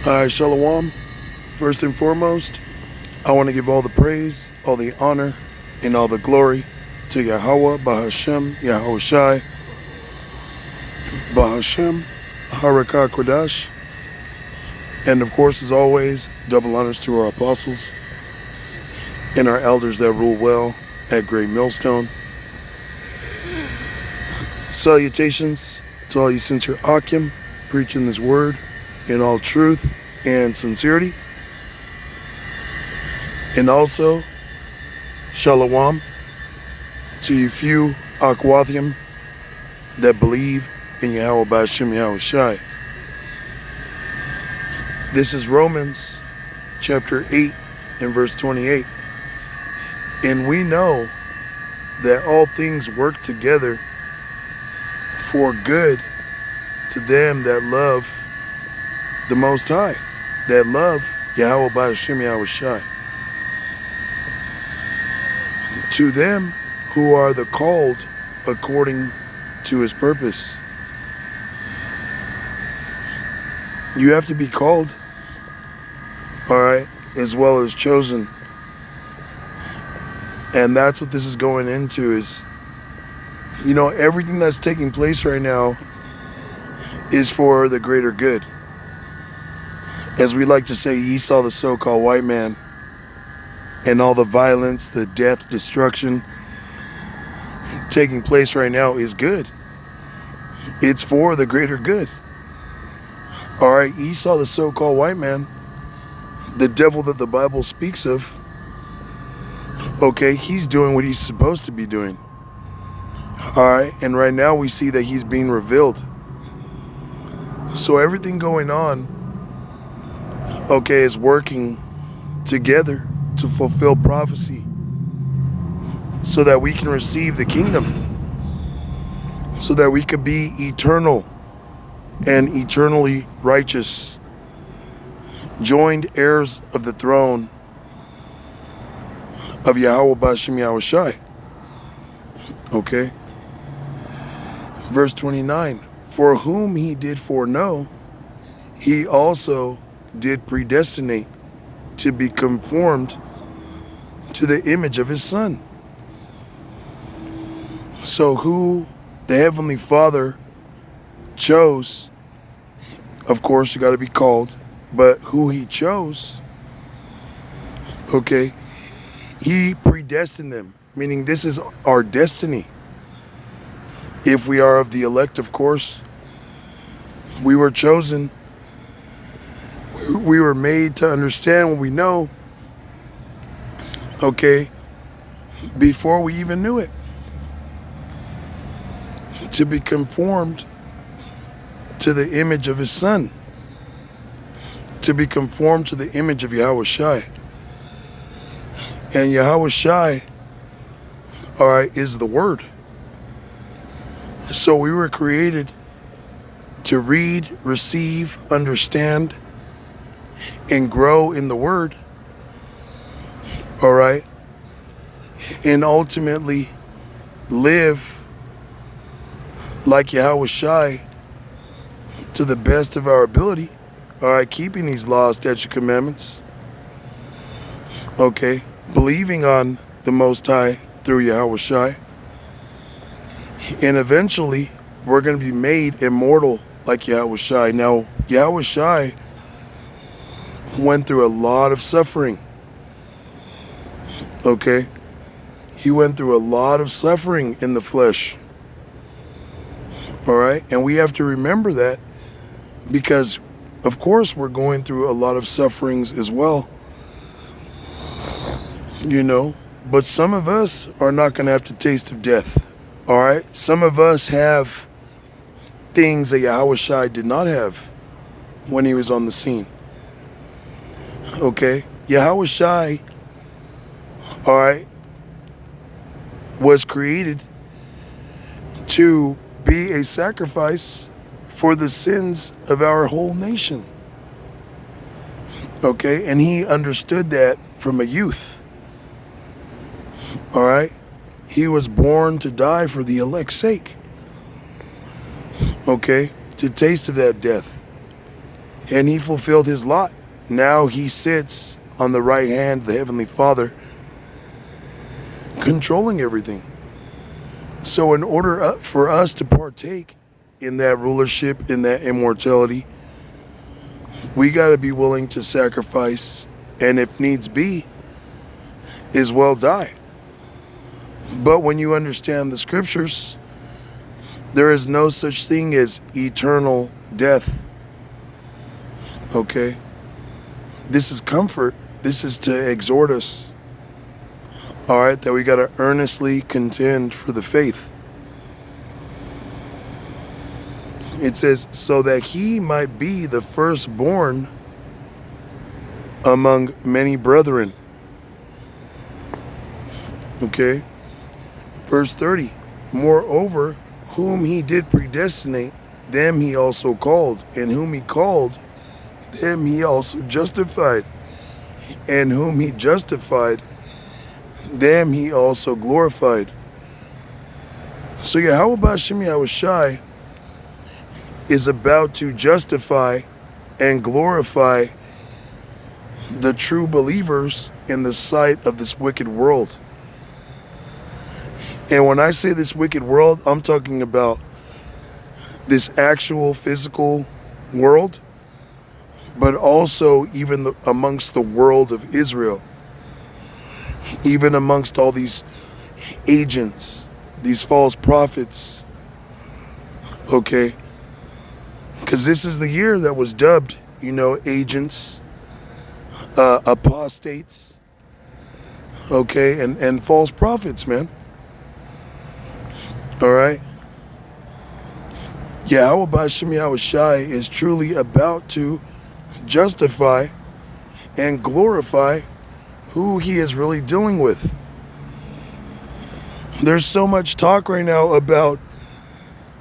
Shalom. First and foremost, I want to give all the praise, all the honor, and all the glory to Yahweh, Bahashem, Yahushai, Bahashem, Harakah Kodash, and of course, as always, double honors to our apostles and our elders that rule well at Great Millstone. Salutations to all you sincere Akim, preaching this word in all truth and sincerity. And also, Shalom to you few Akwathium that believe in Yahweh Ba'ashem Yahushai. This is Romans chapter 8 and verse 28. And we know that all things work together for good to them that love the Most High, that love Yahweh Ba'ashem Yahushai. To them who are the called according to his purpose. You have to be called, all right, as well as chosen. And that's what this is going into is, everything that's taking place right now is for the greater good. As we like to say, Esau, the so-called white man, and all the violence, the death, destruction taking place right now is good. It's for the greater good. All right, Esau, the so-called white man, the devil that the Bible speaks of, okay, he's doing what he's supposed to be doing. All right, and right now we see that he's being revealed. So everything going on, okay, is working together to fulfill prophecy so that we can receive the kingdom, so that we could be eternal and eternally righteous, joined heirs of the throne of Yahweh Ba'ashem Yahushai. Okay. Verse 29, for whom he did foreknow, he also did predestinate to be conformed to the image of his Son. So who the Heavenly Father chose, of course you got to be called, but who he chose, okay, he predestined them, meaning this is our destiny. If we are of the elect, of course, we were chosen. We were made to understand what we know, okay, before we even knew it. To be conformed to the image of his Son. To be conformed to the image of Yahushai. And Yahushai, all right, is the Word. So we were created to read, receive, understand, and grow in the Word, all right, and ultimately live like Yahushai to the best of our ability, all right, keeping these laws, statutes, commandments, okay, believing on the Most High through Yahushai, and eventually we're going to be made immortal like Yahushai. Now, Yahushai went through a lot of suffering, okay? He went through a lot of suffering in the flesh, all right? And we have to remember that because, of course, we're going through a lot of sufferings as well, but some of us are not going to have to taste of death, all right? Some of us have things that Yahushai did not have when he was on the scene. Okay, Yahushai, all right, was created to be a sacrifice for the sins of our whole nation. Okay, and he understood that from a youth. All right, he was born to die for the elect's sake. Okay, to taste of that death. and he fulfilled his lot. Now he sits on the right hand of the Heavenly Father, controlling everything. So in order for us to partake in that rulership, in that immortality, we got to be willing to sacrifice, and if needs be, as well die. But when you understand the scriptures, there is no such thing as eternal death. Okay? This is comfort. This is to exhort us. All right? That we got to earnestly contend for the faith. It says, so that he might be the firstborn among many brethren. Okay? Verse 30. Moreover, whom he did predestinate, them he also called. And whom he called, them he also justified. And whom he justified, them he also glorified. So Yahweh Shem Yahushai is about to justify and glorify the true believers in the sight of this wicked world. And when I say this wicked world, I'm talking about this actual physical world, but also even amongst the world of Israel, even amongst all these agents, these false prophets, okay? Because this is the year that was dubbed, agents, apostates, okay, and false prophets, man. All right? Yahweh Shem Yahushai is truly about to justify and glorify who he is really dealing with. There's so much talk right now about,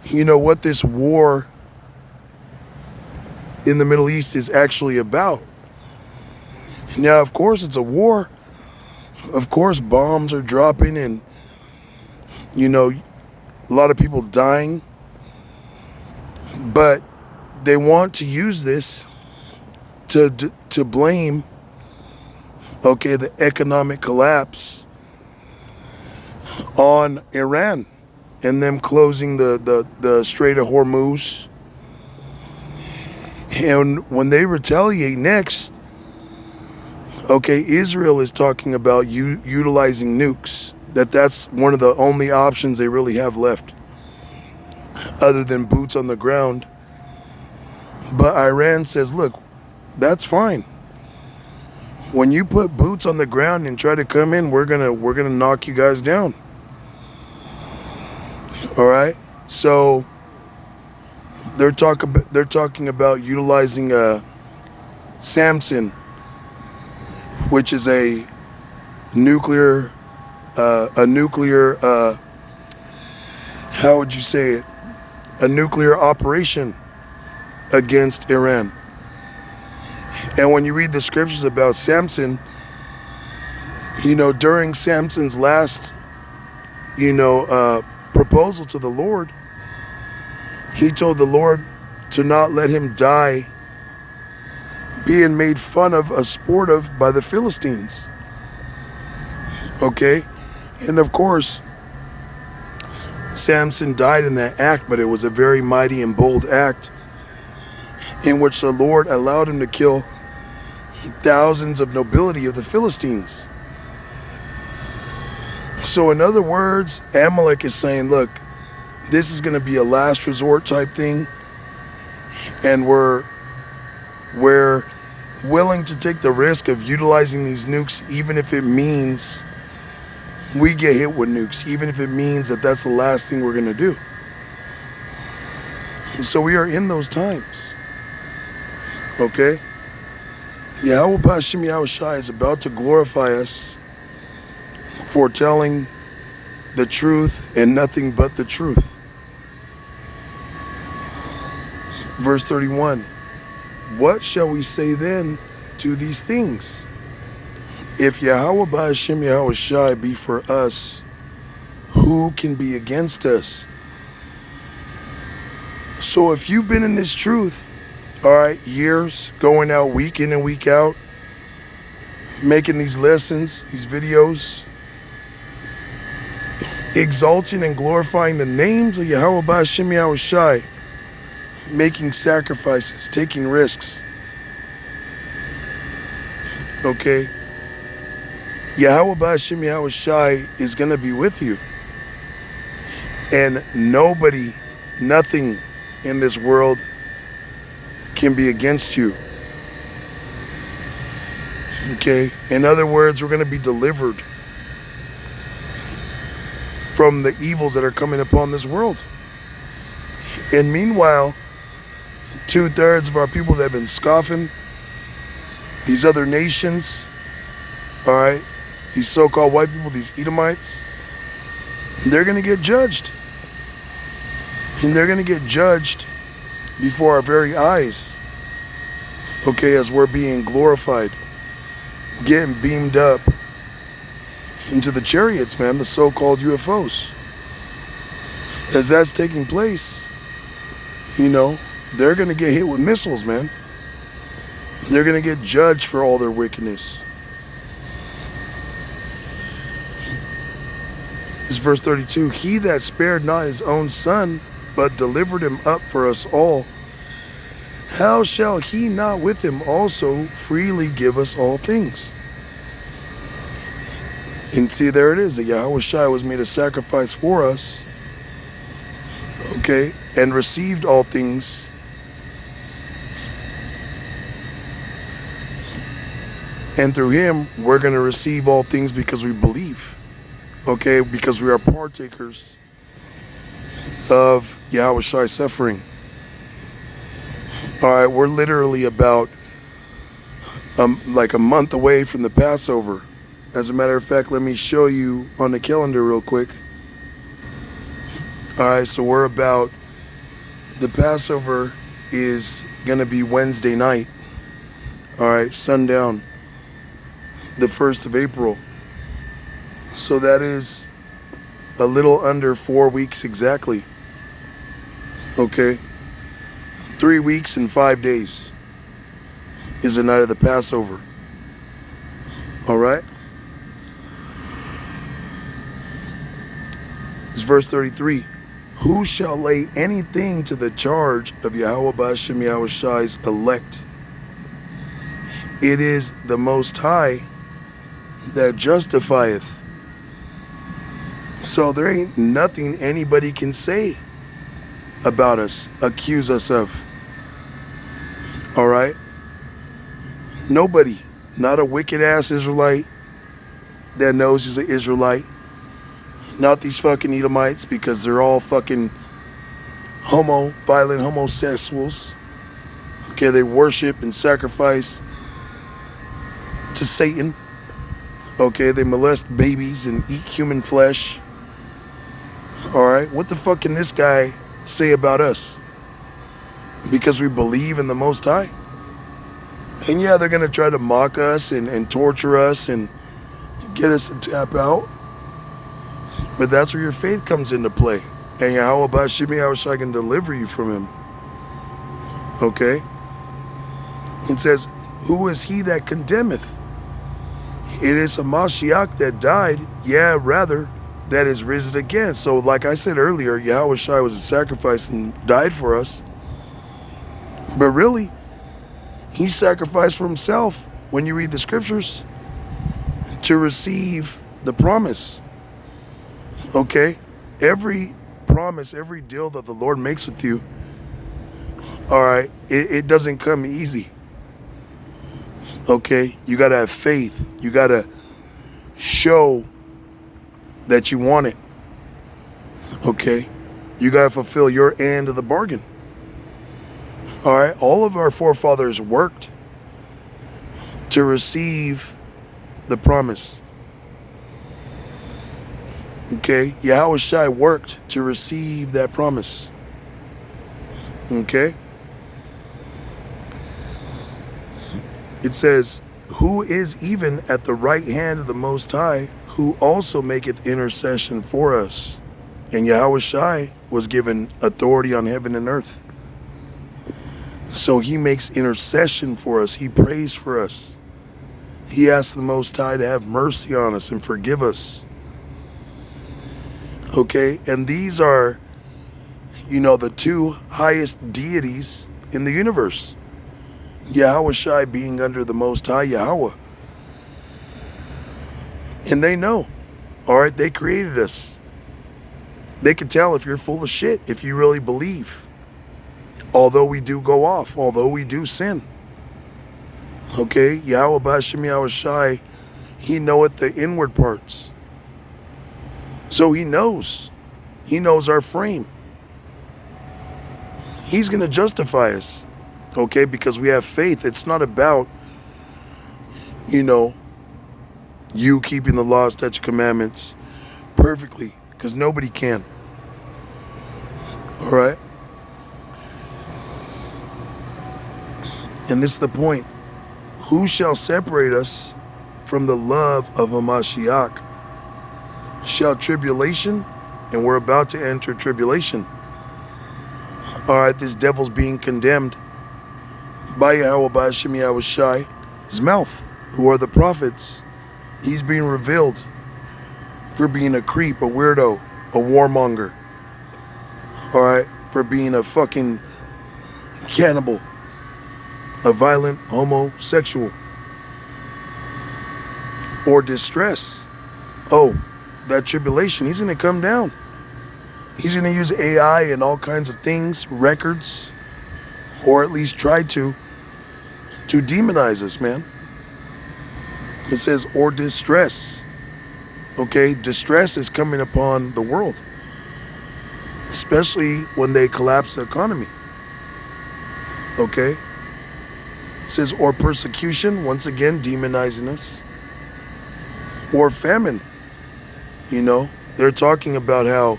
what this war in the Middle East is actually about. Now, of course, it's a war. Of course, bombs are dropping and, a lot of people dying. But they want to use this to blame, the economic collapse on Iran and them closing the Strait of Hormuz. And when they retaliate next, Israel is talking about utilizing nukes. That's one of the only options they really have left, other than boots on the ground. But Iran says, look, that's fine. When you put boots on the ground and try to come in, we're gonna knock you guys down. All right. So they're talking about utilizing Samson, which is a nuclear how would you say it? A nuclear operation against Iran. And when you read the scriptures about Samson, during Samson's last, proposal to the Lord, he told the Lord to not let him die being made fun of, a sport of, by the Philistines. Okay? And of course, Samson died in that act, but it was a very mighty and bold act in which the Lord allowed him to kill thousands of nobility of the Philistines. So in other words, Amalek is saying, look, this is going to be a last resort type thing, and we're willing to take the risk of utilizing these nukes, even if it means we get hit with nukes, even if it means that that's the last thing we're going to do. So we are in those times. Okay? Yahweh Shem Yahushai is about to glorify us for telling the truth and nothing but the truth. Verse 31. What shall we say then to these things? If Yahweh Shem Yahushai be for us, who can be against us? So if you've been in this truth all right, years, going out week in and week out, making these lessons, these videos, exalting and glorifying the names of Yahweh Ba'Shem Yahweh Shai, making sacrifices, taking risks. Okay? Yahweh Ba'Shem Yahweh Shai is going to be with you. And nobody, nothing in this world can be against you. Okay? In other words, we're going to be delivered from the evils that are coming upon this world. And meanwhile, 2/3 of our people that have been scoffing, these other nations, all right, these so-called white people, these Edomites, they're going to get judged. And they're going to get judged before our very eyes. Okay, as we're being glorified, getting beamed up into the chariots, man, the so-called UFOs. As that's taking place, you know, they're going to get hit with missiles, man. They're going to get judged for all their wickedness. This is verse 32. He that spared not his own son, but delivered him up for us all, how shall he not with him also freely give us all things? And see, there it is. That Yahweh Shai was made a sacrifice for us. Okay? And received all things. And through him, we're going to receive all things because we believe. Okay? Because we are partakers of Yahweh Shai's suffering. All right, we're literally about like a month away from the Passover. As a matter of fact, let me show you on the calendar real quick. All right, so we're about, the Passover is going to be Wednesday night. All right, sundown, the 1st of April. So that is a little under 4 weeks exactly. Okay. 3 weeks and 5 days is the night of the Passover. All right. It's verse 33. Who shall lay anything to the charge of Yahweh Ba'Shem Yahweh Shai's elect? It is the Most High that justifieth. So there ain't nothing anybody can say about us, accuse us of. All right? Nobody, not a wicked ass Israelite that knows he's an Israelite. Not these fucking Edomites, because they're all fucking violent homosexuals. Okay, they worship and sacrifice to Satan. Okay, they molest babies and eat human flesh. All right, what the fuck can this guy say about us? Because we believe in the Most High? And yeah, they're going to try to mock us and torture us and get us to tap out. But that's where your faith comes into play. And Yahweh Ba'Shem Yahweh Shai can deliver you from him. Okay? It says, who is he that condemneth? It is a Mashiach that died, yeah, rather, that is risen again. So like I said earlier, Yahweh Shai was a sacrifice and died for us. But really, he sacrificed for himself when you read the scriptures to receive the promise. Okay? Every promise, every deal that the Lord makes with you, all right, it doesn't come easy. Okay? You got to have faith. You got to show that you want it. Okay? You got to fulfill your end of the bargain. All right? All of our forefathers worked to receive the promise. Okay? Yahweh Shai worked to receive that promise. Okay? It says, who is even at the right hand of the Most High, who also maketh intercession for us. And Yahweh Shai was given authority on heaven and earth. So he makes intercession for us. He prays for us. He asks the Most High to have mercy on us and forgive us. Okay? And these are, the two highest deities in the universe. Yahweh Shai being under the Most High Yahweh. And they know. All right? They created us. They can tell if you're full of shit, if you really believe. Although we do go off, although we do sin. Okay, Yahweh B'Hashem Yahweh Shai, he knoweth the inward parts. So he knows. He knows our frame. He's going to justify us. Okay, because we have faith. It's not about, you keeping the law, statutes, commandments perfectly. Because nobody can. All right? And this is the point. Who shall separate us from the love of a Mashiach? Shall tribulation? And we're about to enter tribulation. All right, this devil's being condemned by Yahweh B'Hashem Yahweh Shai, his mouth, who are the prophets. He's being revealed for being a creep, a weirdo, a warmonger. All right, for being a fucking cannibal. A violent homosexual, or distress. Oh, that tribulation, he's going to come down. He's going to use AI and all kinds of things, records, or at least try to demonize us, man. It says, or distress. Okay, distress is coming upon the world, especially when they collapse the economy. Okay? It says, or persecution, once again, demonizing us. Or famine. They're talking about how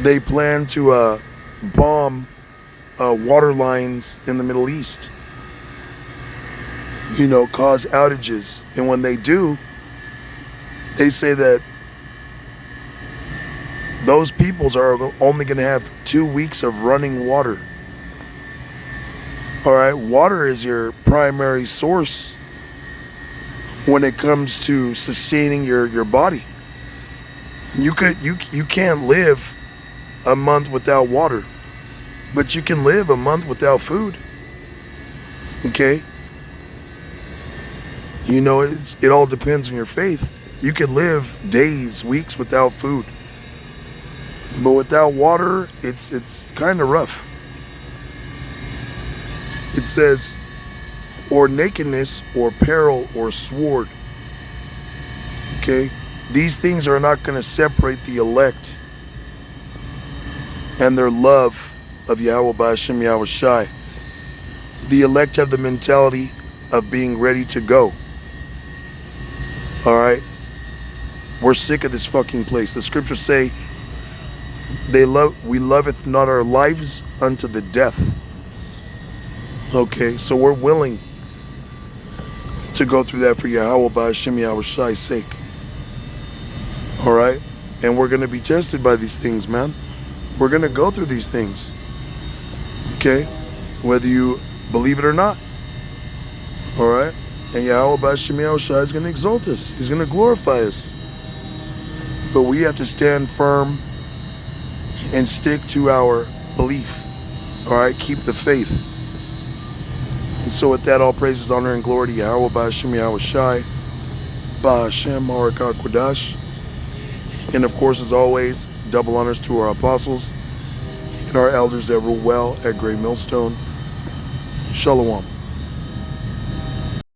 they plan to bomb water lines in the Middle East. Cause outages. And when they do, they say that those peoples are only going to have 2 weeks of running water. All right, water is your primary source when it comes to sustaining your body. You can't live a month without water, but you can live a month without food. Okay? It all depends on your faith. You can live days, weeks without food, but without water, it's kind of rough. It says, or nakedness, or peril, or sword. Okay? These things are not going to separate the elect and their love of Yahweh B'Hashem Yahweh Shai. The elect have the mentality of being ready to go. All right? We're sick of this fucking place. The scriptures say, we loveth not our lives unto the death. Okay, so we're willing to go through that for Yahweh B'Hashem Yahweh Shai's sake. All right? And we're going to be tested by these things, man. We're going to go through these things. Okay? Whether you believe it or not. All right? And Yahweh B'Hashem Yahweh Shai is going to exalt us. He's going to glorify us. But we have to stand firm and stick to our belief. All right? Keep the faith. And so with that, all praises, honor, and glory to Yahweh B'Hashem Yahweh Shai, B'Hashem Harakah Kodash. And of course, as always, double honors to our apostles and our elders that rule well at Great Millstone. Shalom.